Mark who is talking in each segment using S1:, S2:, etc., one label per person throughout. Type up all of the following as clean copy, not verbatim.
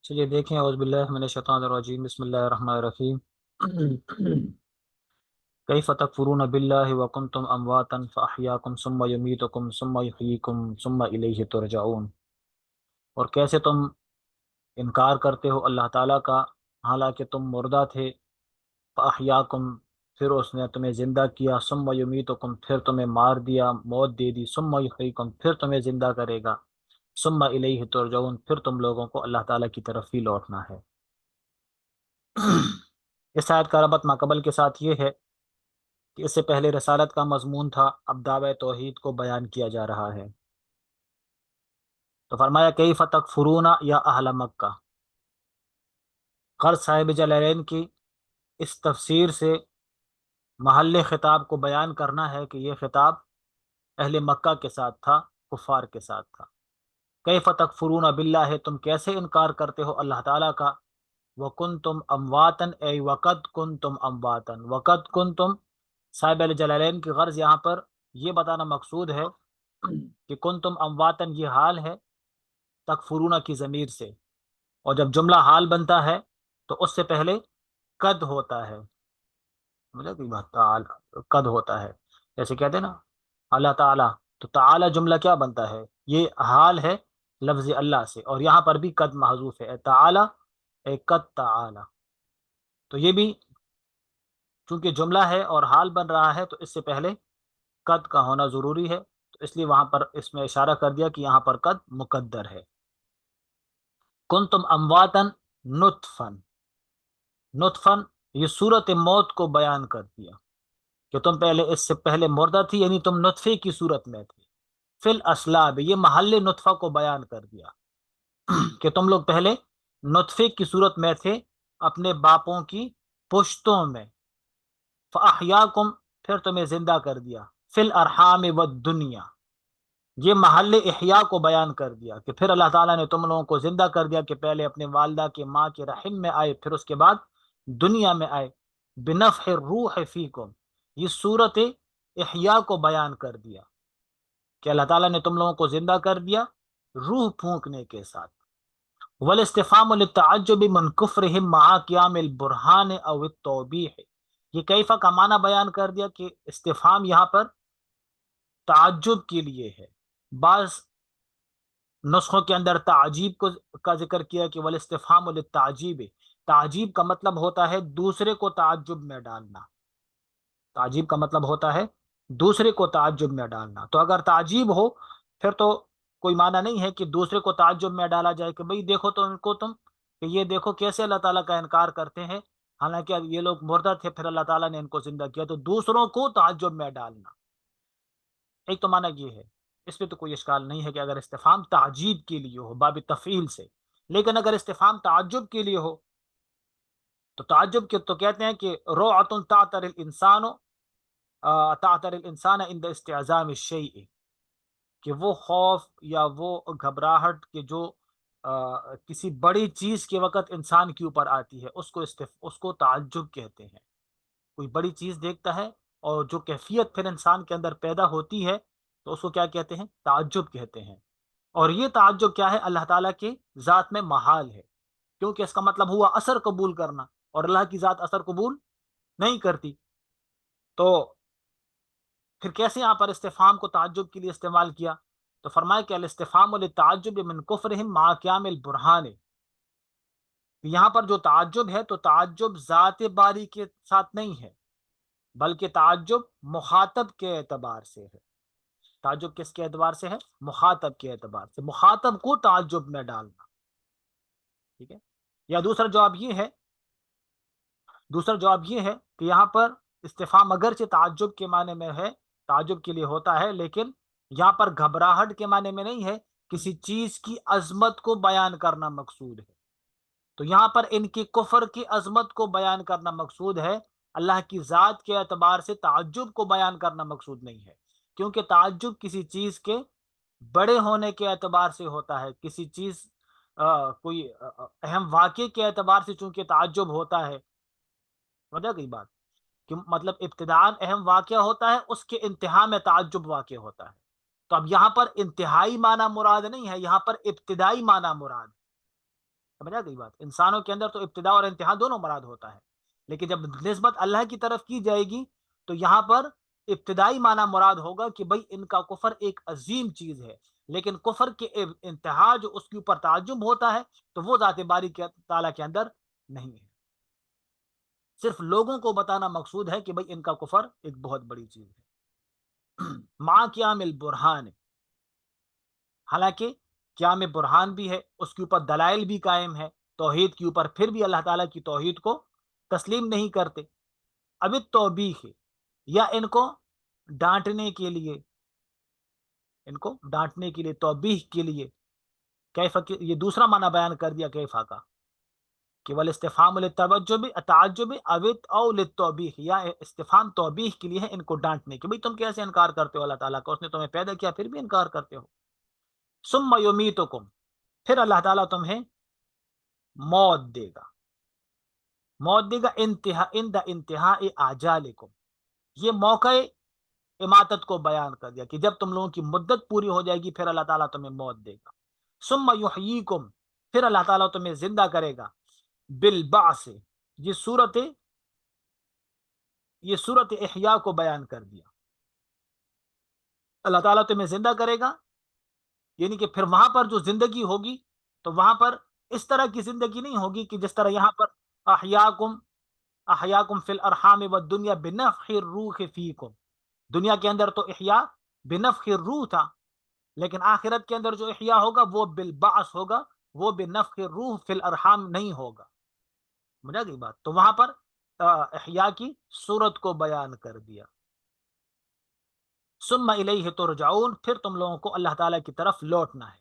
S1: چلیے دیکھیں، اعوذ باللہ من الشیطان الرجیم، بسم اللہ الرحمن الرحیم۔ کیف تکفرون باللہ وکنتم امواتا فاحیاکم ثم یمیتکم ثم یحییکم ثم الیہ ترجعون۔ اور کیسے تم انکار کرتے ہو اللہ تعالیٰ کا حالانکہ تم مردہ تھے، فاحیاکم پھر اس نے تمہیں زندہ کیا، ثم یمیتکم پھر تمہیں مار دیا، موت دے دی، ثم یحییکم پھر تمہیں زندہ کرے گا، ثم الیہ ترجعون پھر تم لوگوں کو اللہ تعالیٰ کی طرف ہی لوٹنا ہے۔ اس آیت کا ربط ماقبل کے ساتھ یہ ہے کہ اس سے پہلے رسالت کا مضمون تھا، اب دعوی توحید کو بیان کیا جا رہا ہے۔ تو فرمایا کیف تکفرون یا اہل مکہ۔ غرض صاحب جلالین کی اس تفسیر سے محل خطاب کو بیان کرنا ہے کہ یہ خطاب اہل مکہ کے ساتھ تھا، کفار کے ساتھ تھا۔ کیف تکفرون باللہ، تم کیسے انکار کرتے ہو اللہ تعالیٰ کا، وکنتم امواتن ای وقت کنتم امواتن، وقت کنتم صاحب الجلالین کی غرض یہاں پر یہ بتانا مقصود ہے کہ کنتم امواتن یہ حال ہے تکفرون کی ضمیر سے، اور جب جملہ حال بنتا ہے تو اس سے پہلے قد ہوتا ہے، مجھے کوئی بات تعالی قد ہوتا ہے، جیسے کہتے ہیں نا اللہ تعالیٰ، تو تعالی جملہ کیا بنتا ہے، یہ حال ہے لفظ اللہ سے، اور یہاں پر بھی قد محذوف ہے، تعالی اے قد تعالی، تو یہ بھی چونکہ جملہ ہے اور حال بن رہا ہے تو اس سے پہلے قد کا ہونا ضروری ہے، تو اس لیے وہاں پر اس میں اشارہ کر دیا کہ یہاں پر قد مقدر ہے۔ کنتم امواتن نطفن، نطفن یہ صورت موت کو بیان کر دیا کہ تم پہلے اس سے پہلے مردہ تھی، یعنی تم نطفے کی صورت میں تھے، فی الاسلاب یہ محل نطفہ کو بیان کر دیا کہ تم لوگ پہلے نطفے کی صورت میں تھے اپنے باپوں کی پشتوں میں، فاحیاکم پھر تمہیں زندہ کر دیا، فی الارحام والدنیا یہ محل احیاء کو بیان کر دیا کہ پھر اللہ تعالیٰ نے تم لوگوں کو زندہ کر دیا کہ پہلے اپنے والدہ کے ماں کے رحم میں آئے، پھر اس کے بعد دنیا میں آئے، بنفخ الروح فیکم یہ صورت احیاء کو بیان کر دیا کہ اللہ تعالیٰ نے تم لوگوں کو زندہ کر دیا روح پھونکنے کے ساتھ۔ والاستفهام للتعجب من کفرهم مع قیام البرہان او التوبیح، یہ کیفا کا معنی بیان کر دیا کہ استفہام یہاں پر تعجب کے لیے ہے، بعض نسخوں کے اندر تعجیب کا ذکر کیا کہ والاستفهام للتعجیب، تعجیب کا مطلب ہوتا ہے دوسرے کو تعجب میں ڈالنا، تعجیب کا مطلب ہوتا ہے دوسرے کو تعجب میں ڈالنا، تو اگر تعجیب ہو پھر تو کوئی معنی نہیں ہے کہ دوسرے کو تعجب میں ڈالا جائے کہ بھئی دیکھو تو ان کو تم کہ یہ دیکھو کیسے اللہ تعالیٰ کا انکار کرتے ہیں، حالانکہ اب یہ لوگ مردہ تھے پھر اللہ تعالیٰ نے ان کو زندہ کیا، تو دوسروں کو تعجب میں ڈالنا ایک تو معنی یہ ہے، اس پہ تو کوئی اشکال نہیں ہے کہ اگر استفہام تعجیب کے لیے ہو باب تفعیل سے، لیکن اگر استفہام تعجب کے لیے ہو تو تعجب کے تو کہتے ہیں کہ روعۃ تعتر الانسان تعتر الانسان عند استعظام الشیء، کہ وہ خوف یا وہ گھبراہٹ کہ جو کسی بڑی چیز کے وقت انسان کے اوپر آتی ہے اس کو تعجب کہتے ہیں۔ کوئی بڑی چیز دیکھتا ہے اور جو کیفیت پھر انسان کے اندر پیدا ہوتی ہے تو اس کو کیا کہتے ہیں، تعجب کہتے ہیں، اور یہ تعجب کیا ہے، اللہ تعالیٰ کے ذات میں محال ہے، کیونکہ اس کا مطلب ہوا اثر قبول کرنا، اور اللہ کی ذات اثر قبول نہیں کرتی، تو پھر کیسے یہاں پر استفہام کو تعجب کے لیے استعمال کیا، تو فرمایا کہ الاستفہام للتعجب من کفرہم مع قیام البرہان، یہاں پر جو تعجب ہے تو تعجب ذات باری کے ساتھ نہیں ہے بلکہ تعجب مخاطب کے اعتبار سے ہے۔ تعجب کس کے اعتبار سے ہے، مخاطب کے اعتبار سے، مخاطب کو تعجب میں ڈالنا، ٹھیک ہے۔ یا دوسرا جواب یہ ہے کہ یہاں پر استفہام اگرچہ تعجب کے معنی میں ہے، تعجب کے لیے ہوتا ہے، لیکن یہاں پر گھبراہٹ کے معنی میں نہیں ہے، کسی چیز کی عظمت کو بیان کرنا مقصود ہے، تو یہاں پر ان کی کفر کی عظمت کو بیان کرنا مقصود ہے، اللہ کی ذات کے اعتبار سے تعجب کو بیان کرنا مقصود نہیں ہے، کیونکہ تعجب کسی چیز کے بڑے ہونے کے اعتبار سے ہوتا ہے، کسی چیز کوئی اہم واقعے کے اعتبار سے چونکہ تعجب ہوتا ہے، سمجھا گئی بات، کہ مطلب ابتداءً اہم واقعہ ہوتا ہے، اس کے انتہا میں تعجب واقع ہوتا ہے، تو اب یہاں پر انتہائی معنی مراد نہیں ہے، یہاں پر ابتدائی معنی مراد ہے، سمجھا گئی بات؟ انسانوں کے اندر تو ابتدا اور انتہا دونوں مراد ہوتا ہے، لیکن جب نسبت اللہ کی طرف کی جائے گی تو یہاں پر ابتدائی معنی مراد ہوگا کہ بھئی ان کا کفر ایک عظیم چیز ہے، لیکن کفر کے انتہا جو اس کے اوپر تعجب ہوتا ہے تو وہ ذات باری تعالیٰ کے اندر نہیں ہے۔ صرف لوگوں کو بتانا مقصود ہے کہ بھئی ان کا کفر ایک بہت بڑی چیز ہے۔ ماں قیام البرہان، حالانکہ قیام برہان بھی ہے، اس کے اوپر دلائل بھی قائم ہے توحید کے اوپر، پھر بھی اللہ تعالیٰ کی توحید کو تسلیم نہیں کرتے۔ اب توبیخ، یا ان کو ڈانٹنے کے لیے، ان کو ڈانٹنے کے لیے، توبیخ کے لیے، کیفا، یہ دوسرا معنی بیان کر دیا کیفا کا، کہ والاستفہام للتوجب تعجب او للتوبیخ، یا استفہام توبیخ کے لیے ہے، ان کو ڈانٹنے کے، بھئی تم کیسے انکار کرتے ہو اللہ تعالیٰ کا، اس نے تمہیں پیدا کیا پھر بھی انکار کرتے ہو۔ ثم یمیتکم، پھر اللہ تعالیٰ تمہیں موت دے گا، موت دے گا انتہا آجالکم، یہ موقع اماتت کو بیان کر دیا کہ جب تم لوگوں کی مدت پوری ہو جائے گی پھر اللہ تعالیٰ تمہیں موت دے گا۔ ثم یحییکم، پھر اللہ تعالیٰ تمہیں زندہ کرے گا، بالبعث، یہ صورت احیاء کو بیان کر دیا، اللہ تعالیٰ تمہیں زندہ کرے گا، یعنی کہ پھر وہاں پر جو زندگی ہوگی تو وہاں پر اس طرح کی زندگی نہیں ہوگی کہ جس طرح یہاں پر احیاکم فی الارحام والدنیا بنفخ الروح فیکم، دنیا کے اندر تو احیاء بنفخ الروح تھا، لیکن آخرت کے اندر جو احیاء ہوگا وہ بالبعث ہوگا، وہ بنفخ الروح فی الارحام نہیں ہوگا۔ سمجھا گئی بات؟ تو وہاں پر احیاء کی صورت کو بیان کر دیا۔ ثم الیہ ترجعون، پھر تم لوگوں کو اللہ تعالیٰ کی طرف لوٹنا ہے۔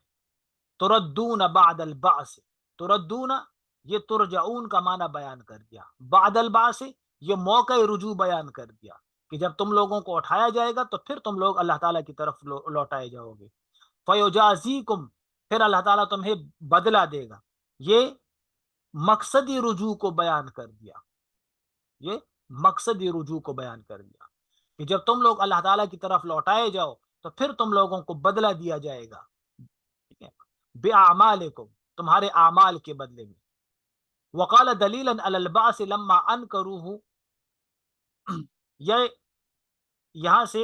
S1: تردون بعد البعث، تردون، یہ ترجعون کا معنی بیان کر دیا، بعد البعث یہ موقع رجوع بیان کر دیا کہ جب تم لوگوں کو اٹھایا جائے گا تو پھر تم لوگ اللہ تعالیٰ کی طرف لوٹائے جاؤ گے۔ فیجازیکم، پھر اللہ تعالیٰ تمہیں بدلہ دے گا، یہ مقصدی رجوع کو بیان کر دیا، یہ مقصدی رجوع کو بیان کر دیا کہ جب تم لوگ اللہ تعالیٰ کی طرف لوٹائے جاؤ تو پھر تم لوگوں کو بدلہ دیا جائے گا، ٹھیک ہے، بِأَعْمَالِكُمْ، تمہارے اعمال کے بدلے میں۔ وقال دلیلا علی البعث لما انکروہ، یہ یہاں سے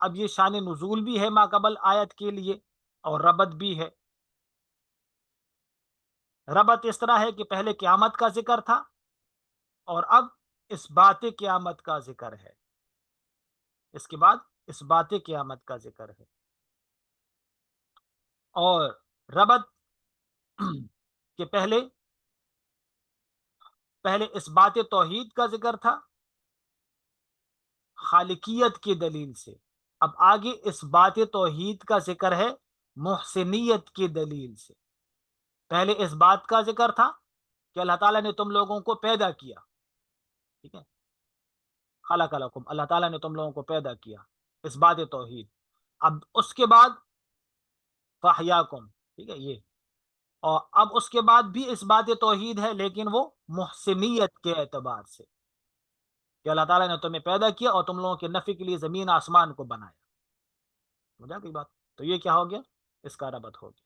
S1: اب یہ شان نزول بھی ہے ماقبل آیت کے لیے اور ربط بھی ہے۔ ربط اس طرح ہے کہ پہلے قیامت کا ذکر تھا اور اب اس بات قیامت کا ذکر ہے، اس کے بعد اس بات قیامت کا ذکر ہے، اور ربط کہ پہلے اس بات توحید کا ذکر تھا خالقیت کی دلیل سے، اب آگے اس بات توحید کا ذکر ہے محسنیت کی دلیل سے۔ پہلے اس بات کا ذکر تھا کہ اللہ تعالیٰ نے تم لوگوں کو پیدا کیا، ٹھیک ہے، خلق لکم، اللہ تعالیٰ نے تم لوگوں کو پیدا کیا، اس بات توحید۔ اب اس کے بعد فاحیاکم، ٹھیک ہے، یہ، اور اب اس کے بعد بھی اس بات توحید ہے لیکن وہ محسنیت کے اعتبار سے کہ اللہ تعالیٰ نے تمہیں پیدا کیا اور تم لوگوں کے نفع کے لیے زمین آسمان کو بنایا۔ سمجھا کوئی بات؟ تو یہ کیا ہو گیا؟ اس کا ربط ہو گیا۔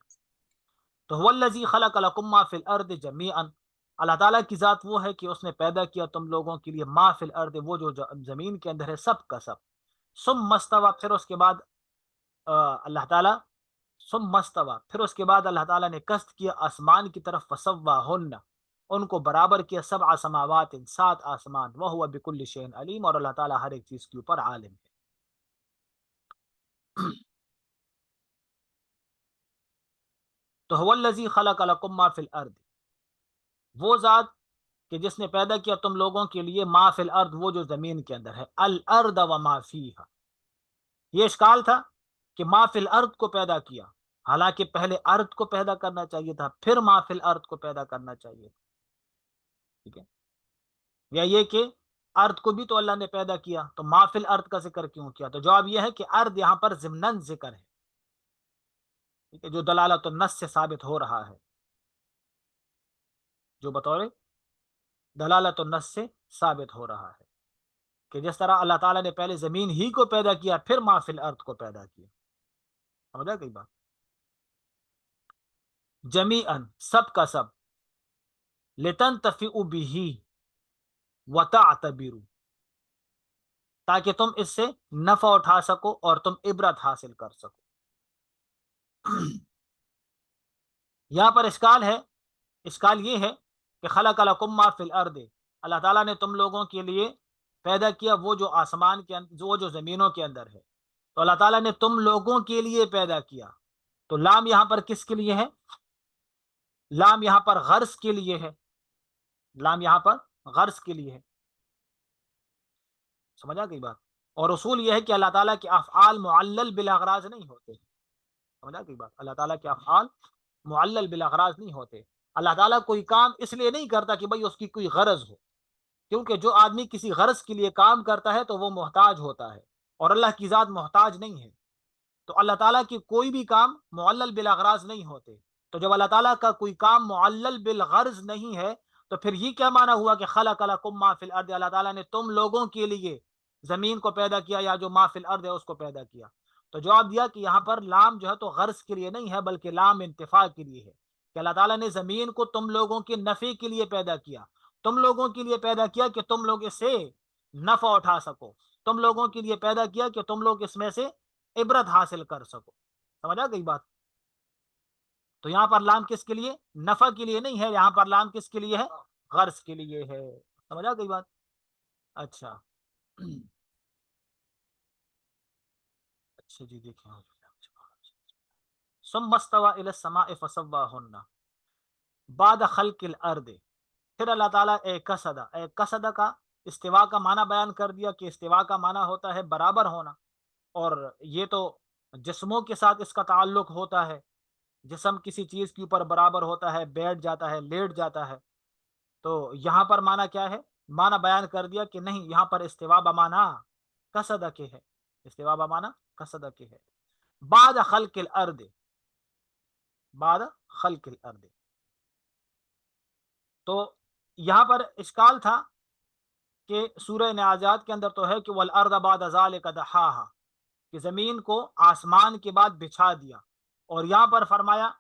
S1: تو هو الذی خلق لکم ما فی الارض جمیعا، اللہ تعالیٰ کی ذات وہ ہے کہ اس نے پیدا کیا تم لوگوں کے لیے ما فی الارض، وہ جو زمین کے اندر ہے سب کا سب، ثم استوی، پھر اس کے بعد اللہ تعالیٰ، ثم استوی، پھر اس کے بعد اللہ تعالیٰ نے قصد کیا آسمان کی طرف، فسواہن، ان کو برابر کیا، سبع سماوات، 7 آسمان، وہو بکل شیء علیم، اور اللہ تعالیٰ ہر ایک چیز کے اوپر عالم ہے۔ تو هو الذی خلق لکم ما فی الارض، وہ ذات کہ جس نے پیدا کیا تم لوگوں کے لیے ما فی الارض، وہ جو زمین کے اندر ہے، الارض وما فیہا، یہ اشکال تھا کہ ما فی الارض کو پیدا کیا، حالانکہ پہلے ارض کو پیدا کرنا چاہیے تھا، پھر ما فی الارض کو پیدا کرنا چاہیے تھا، ٹھیک ہے، یا یہ کہ ارض کو بھی تو اللہ نے پیدا کیا تو ما فی الارض کا ذکر کیوں کیا؟ تو جواب یہ ہے کہ ارض یہاں پر ضمناً ذکر ہے، ٹھیک ہے، جو دلالت النص سے ثابت ہو رہا ہے، جو بطور دلالت النص سے ثابت ہو رہا ہے کہ جس طرح اللہ تعالیٰ نے پہلے زمین ہی کو پیدا کیا پھر ما فی الارض کو پیدا کیا۔ سمجھا کئی بات؟ جمیعاً، سب کا سب، لتنتفعوا به وتعتبروا، تاکہ تم اس سے نفع اٹھا سکو اور تم عبرت حاصل کر سکو۔ یہاں پر اشکال ہے، اشکال یہ ہے کہ خلق لکم ما فی الارض، اللہ تعالیٰ نے تم لوگوں کے لیے پیدا کیا وہ جو آسمان کے اندر، وہ جو زمینوں کے اندر ہے، تو اللہ تعالیٰ نے تم لوگوں کے لیے پیدا کیا، تو لام یہاں پر کس کے لیے ہے؟ لام یہاں پر غرض کے لیے ہے، لام یہاں پر غرض کے لیے ہے، سمجھا گئی بات؟ اور اصول یہ ہے کہ اللہ تعالیٰ کے افعال معلل بالاغراض نہیں ہوتے، سمجھا گئی بات؟ اللہ تعالیٰ کے افعال معلل بالاغراض نہیں ہوتے۔ اللہ تعالیٰ کوئی کام اس لیے نہیں کرتا کہ بھئی اس کی کوئی غرض ہو، کیونکہ جو آدمی کسی غرض کے لیے کام کرتا ہے تو وہ محتاج ہوتا ہے، اور اللہ کی ذات محتاج نہیں ہے، تو اللہ تعالیٰ کی کوئی بھی کام معلل بالاغراض نہیں ہوتے۔ تو جب اللہ تعالیٰ کا کوئی کام معلل بالغرض نہیں ہے تو پھر یہ کیا معنی ہوا کہ خلق لکم ما فی الارض، اللہ تعالیٰ نے تم لوگوں کے لیے زمین کو پیدا کیا، یا جو ما فی الارض ہے اس کو پیدا کیا؟ تو جواب دیا کہ یہاں پر لام جو ہے تو غرض کے لیے نہیں ہے، بلکہ لام انتفاع کے لیے ہے، کہ اللہ تعالیٰ نے زمین کو تم لوگوں کے نفع کے لیے پیدا کیا، تم لوگوں کے لیے پیدا کیا کہ تم لوگ اس سے نفع اٹھا سکو، تم لوگوں کے لیے پیدا کیا کہ تم لوگ اس میں سے عبرت حاصل کر سکو، سمجھا گئی بات؟ تو یہاں پر لام کس کے لیے؟ نفع کے لیے نہیں ہے، یہاں پر لام کس کے لیے ہے؟ غرض کے لیے ہے، سمجھا گئی بات؟ اچھا اچھا جی دیکھیں، ثم استوى الى السماء فسواهن بعد خلق الارض، پھر اللہ تعالیٰ ایک قصدہ کا استوا کا معنی بیان کر دیا کہ استوا کا معنی ہوتا ہے برابر ہونا، اور یہ تو جسموں کے ساتھ اس کا تعلق ہوتا ہے، جسم کسی چیز کے اوپر برابر ہوتا ہے، بیٹھ جاتا ہے، لیٹ جاتا ہے، تو یہاں پر معنی کیا ہے؟ معنی بیان کر دیا کہ نہیں، یہاں پر استوا بمانا قصدہ کے ہے، استوا بمانا قصدہ کے ہے، بعد خلق الارض، بعد خلق الارض، تو یہاں پر اشکال تھا کہ سورہ نازعات کے اندر تو ہے کہ والارض بعد ذلک دحاہا، کہ زمین کو آسمان کے بعد بچھا دیا، اور یہاں پر فرمایا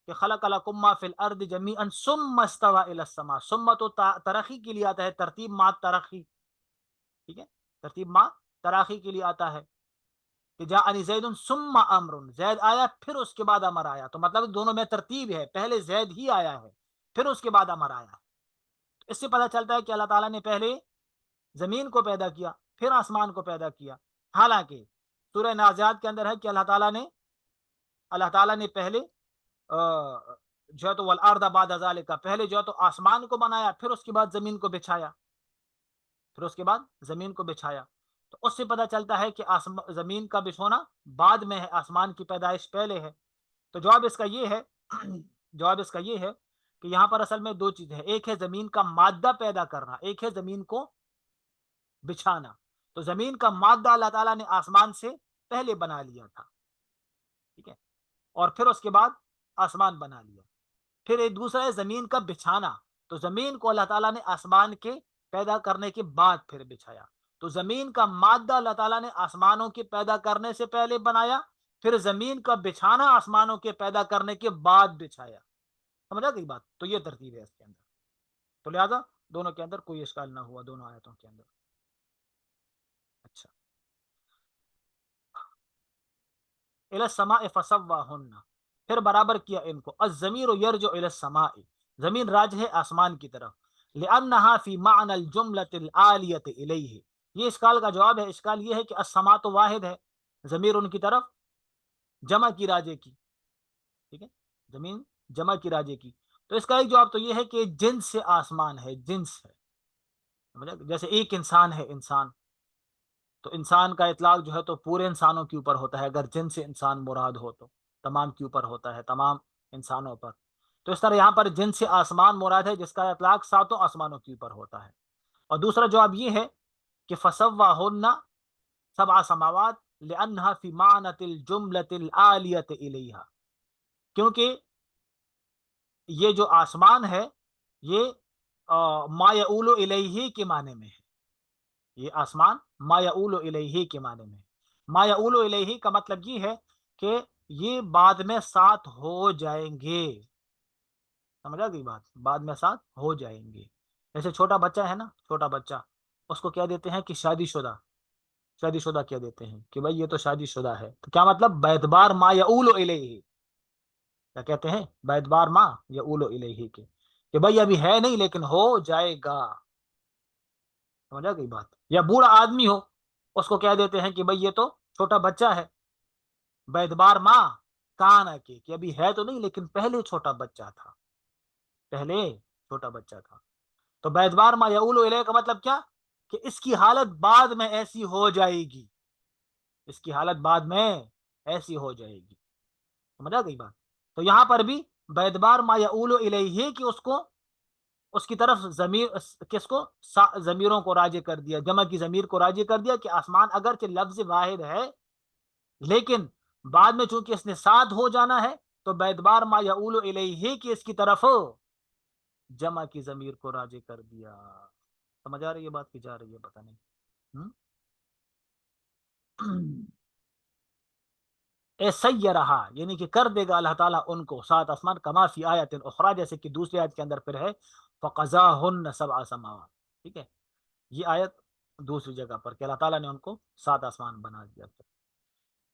S1: کہ خلق لکم ما فی الارض جمیعا ثم استوى الی السماء، ثم تو ترقی کے لیے آتا ہے، ترتیب ما ترقی، ٹھیک ہے، ترتیب ما تراخی کے لیے آتا ہے کہ جاءنی زید ثم امر، زید آیا پھر اس کے بعد امر آیا، تو مطلب دونوں میں ترتیب ہے، پہلے زید ہی آیا ہے پھر اس کے بعد امر آیا، اس سے پتہ چلتا ہے کہ اللہ تعالیٰ نے پہلے زمین کو پیدا کیا پھر آسمان کو پیدا کیا، حالانکہ سورہ نازعات کے اندر ہے کہ اللہ تعالیٰ نے پہلے جو ہے تو والارض بعد ذلک، پہلے جو ہے تو آسمان کو بنایا پھر اس کے بعد زمین کو بچھایا، پھر اس کے بعد زمین کو بچھایا، تو اس سے پتہ چلتا ہے کہ زمین کا بچھونا بعد میں ہے، آسمان کی پیدائش پہلے ہے۔ تو جواب اس کا یہ ہے جواب اس کا یہ ہے کہ یہاں پر اصل میں دو چیزیں ہیں، ایک ہے زمین کا مادہ پیدا کرنا، ایک ہے زمین کو بچھانا، تو زمین کا مادہ اللہ تعالیٰ نے آسمان سے پہلے بنا لیا تھا، ٹھیک ہے، اور پھر اس کے بعد آسمان بنا لیا، پھر ایک دوسرا ہے زمین کا بچھانا، تو زمین کو اللہ تعالیٰ نے آسمان کے پیدا کرنے کے بعد پھر بچھایا، تو زمین کا مادہ اللہ تعالیٰ نے آسمانوں کے پیدا کرنے سے پہلے بنایا، پھر زمین کا بچھانا آسمانوں کے پیدا کرنے کے بعد بچھایا، سمجھا گئی بات؟ تو یہ ترتیب ہے اس کے اندر، تو لہذا دونوں کے اندر کوئی اشکال نہ ہوا، دونوں آیتوں کے اندر۔ اچھا، الی السماء فسواہن، پھر برابر کیا ان کو، الضمیر یرجع الی السماء، زمین راجع ہے آسمان کی طرف، لانہا فی معنی الجملۃ العالیۃ الیہ، یہ اشکال کا جواب ہے، اشکال یہ ہے کہ السماء تو واحد ہے، ضمیر ان کی طرف جمع کی راجع کی، ٹھیک ہے، زمین جمع کی راجع کی، تو اس کا ایک جواب تو یہ ہے کہ جنس سے آسمان ہے، جنس ہے، جیسے ایک انسان ہے، انسان، تو انسان کا اطلاق جو ہے تو پورے انسانوں کے اوپر ہوتا ہے، اگر جن سے انسان مراد ہو تو تمام کے اوپر ہوتا ہے، تمام انسانوں پر، تو اس طرح یہاں پر جن سے آسمان مراد ہے جس کا اطلاق ساتوں آسمانوں کے اوپر ہوتا ہے۔ اور دوسرا جواب یہ ہے کہ فسواہن سبع سماوات لانہا فی معنی الجملۃ العالیۃ الیہا، کیونکہ یہ جو آسمان ہے یہ ما یعول الیہ کے معنی میں ہے، یہ آسمان ما یعول الیہ کے معنی میں، ما یعول الیہ کا مطلب یہ ہے کہ یہ بعد میں ساتھ ہو جائیں گے، سمجھا گئی بات؟ بعد میں ساتھ ہو جائیں گے. جیسے چھوٹا بچہ ہے نا، چھوٹا بچہ، اس کو کیا دیتے ہیں کہ شادی شدہ. شادی شدہ کیا دیتے ہیں کہ بھائی یہ تو شادی شدہ ہے. تو کیا مطلب؟ بیدبار ما یعول الیہ. کیا کہتے ہیں؟ بیدبار ما یعول الیہ کے، کہ بھائی ابھی ہے نہیں لیکن ہو جائے گا. سمجھا گئی بات؟ یا بوڑھا آدمی ہو، اس کو کیا دیتے ہیں کہ بھائی یہ تو چھوٹا بچہ ہے. بیدبار ماں کان کے، کہ ابھی ہے تو نہیں لیکن پہلے چھوٹا بچہ تھا، پہلے چھوٹا بچہ تھا. تو بیدبار ما یعول الیہ کا مطلب کیا؟ کہ اس کی حالت بعد میں ایسی ہو جائے گی، اس کی حالت بعد میں ایسی ہو جائے گی. سمجھا گئی بات؟ تو یہاں پر بھی بیدبار ما یعول الیہ کہ اس کو، اس کی طرف ضمیر، کس کو؟ ضمیروں کو راجع کر دیا، جمع کی ضمیر کو راجع کر دیا کہ آسمان اگرچہ لفظ واحد ہے لیکن بعد میں چونکہ اس نے ساتھ ہو جانا ہے تو بیدبار ما یعول الیہ کہ اس کی طرف جمع کی ضمیر کو راجع کر دیا. سمجھ آ رہی ہے بات کی جا رہی ہے پتہ نہیں؟ اے سیرہا، یعنی کہ کر دے گا اللہ تعالیٰ ان کو سات آسمان، کما فی آیت اخرى، جیسے کہ دوسری آیت کے اندر پھر ہے فقضاہن سبع سماوات. ٹھیک ہے، یہ آیت دوسری جگہ پر کہ اللہ تعالیٰ نے ان کو سات آسمان بنا دیا.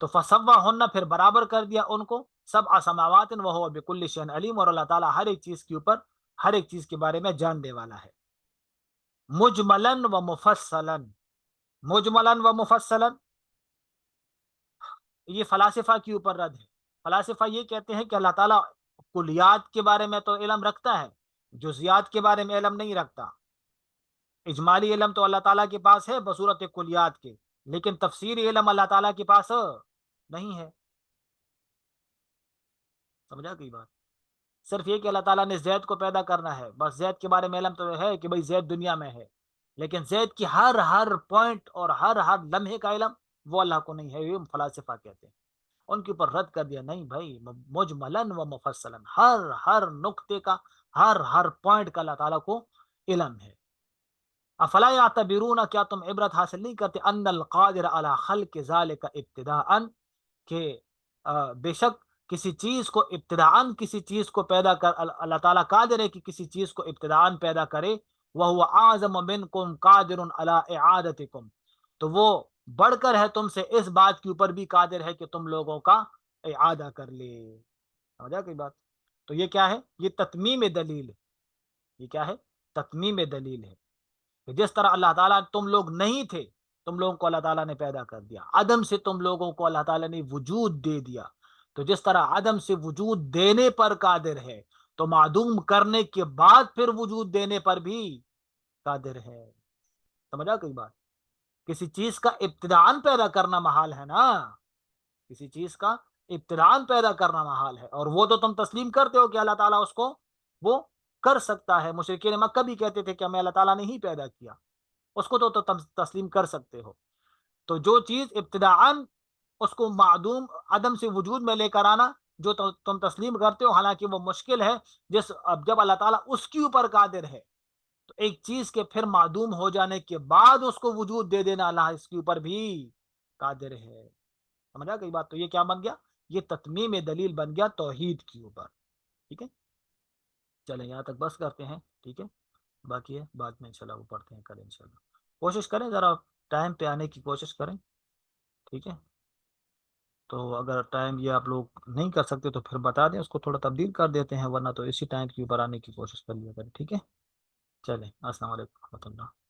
S1: تو فسواہن، پھر برابر کر دیا ان کو سبع سماوات وہو بکل شیء علیم، اور اللہ تعالیٰ ہر ایک چیز کے اوپر، ہر ایک چیز کے بارے میں جاننے والا ہے. مجملا و مفصلا، مجملا و مفصلا، یہ فلاسفہ کے اوپر رد ہے. فلاسفہ یہ کہتے ہیں کہ اللہ تعالیٰ کلیات کے بارے میں تو علم رکھتا ہے، جزیات کے بارے میں علم نہیں رکھتا. اجمالی علم تو اللہ تعالیٰ کے پاس ہے بصورت کلیات کے، لیکن تفصیلی علم اللہ تعالیٰ کے پاس نہیں ہے. سمجھا گئی بات؟ صرف یہ کہ اللہ تعالیٰ نے زید کو پیدا کرنا ہے، بس زید کے بارے میں علم تو ہے کہ بھائی زید دنیا میں ہے، لیکن زید کی ہر پوائنٹ اور ہر لمحے کا علم وہ اللہ کو نہیں ہے. یہ فلاسفہ کہتے ہیں. ان کے اوپر رد کر دیا، نہیں بھائی، مجملن و مفصلن، ہر نقطے کا، ہر پوائنٹ کا اللہ تعالیٰ کو علم ہے. افلا یعتبرون، کیا تم عبرت حاصل نہیں کرتے؟ ان القادر علی خلق ذلک ابتداء، کہ بے شک کسی چیز کو ابتداء، کسی چیز کو پیدا کر، اللہ تعالیٰ قادر ہے کہ کسی چیز کو ابتداء پیدا کرے. وہو اعظم منکم قادر علی اعادتکم، تو وہ بڑھ کر ہے تم سے اس بات کے اوپر بھی قادر ہے کہ تم لوگوں کا اعادہ کر لے. سمجھا کوئی بات؟ تو یہ کیا ہے؟ یہ تتمیم دلیل ہے. یہ کیا ہے؟ تتمیم دلیل ہے کہ جس طرح اللہ تعالیٰ، تم لوگ نہیں تھے، تم لوگوں کو اللہ تعالیٰ نے پیدا کر دیا، عدم سے تم لوگوں کو اللہ تعالیٰ نے وجود دے دیا. تو جس طرح عدم سے وجود دینے پر قادر ہے تو معدوم کرنے کے بعد پھر وجود دینے پر بھی قادر ہے. سمجھا کوئی بات؟ کسی چیز کا ابتداءً پیدا کرنا محال ہے نا، کسی چیز کا ابتداءً پیدا کرنا محال ہے، اور وہ تو تم تسلیم کرتے ہو کہ اللہ تعالیٰ اس کو وہ کر سکتا ہے. مشرکین مکہ بھی کہتے تھے کہ ہمیں اللہ تعالیٰ نے ہی پیدا کیا، اس کو تو تم تسلیم کر سکتے ہو. تو جو چیز ابتداءً اس کو معدوم، عدم سے وجود میں لے کر آنا، جو تم تسلیم کرتے ہو، حالانکہ وہ مشکل ہے، جب اللہ تعالیٰ اس کے اوپر قادر ہے تو ایک چیز کے پھر معدوم ہو جانے کے بعد اس کو وجود دے دینا، اللہ اس کے اوپر بھی قادر ہے. سمجھا کئی بات؟ تو یہ کیا بن گیا؟ یہ تتمیم دلیل بن گیا توحید کے اوپر. ٹھیک ہے، چلیں یہاں تک بس کرتے ہیں. ٹھیک ہے، باقی ہے بعد میں انشاءاللہ وہ پڑھتے ہیں کل انشاءاللہ. کوشش کریں ذرا ٹائم پہ آنے کی کوشش کریں. ٹھیک ہے، تو اگر ٹائم یہ آپ لوگ نہیں کر سکتے تو پھر بتا دیں، اس کو تھوڑا تبدیل کر دیتے ہیں، ورنہ تو اسی ٹائم کے اوپر آنے کی کوشش کر لیا کریں. ٹھیک ہے، چلیں، السلام علیکم و رحمۃ اللہ.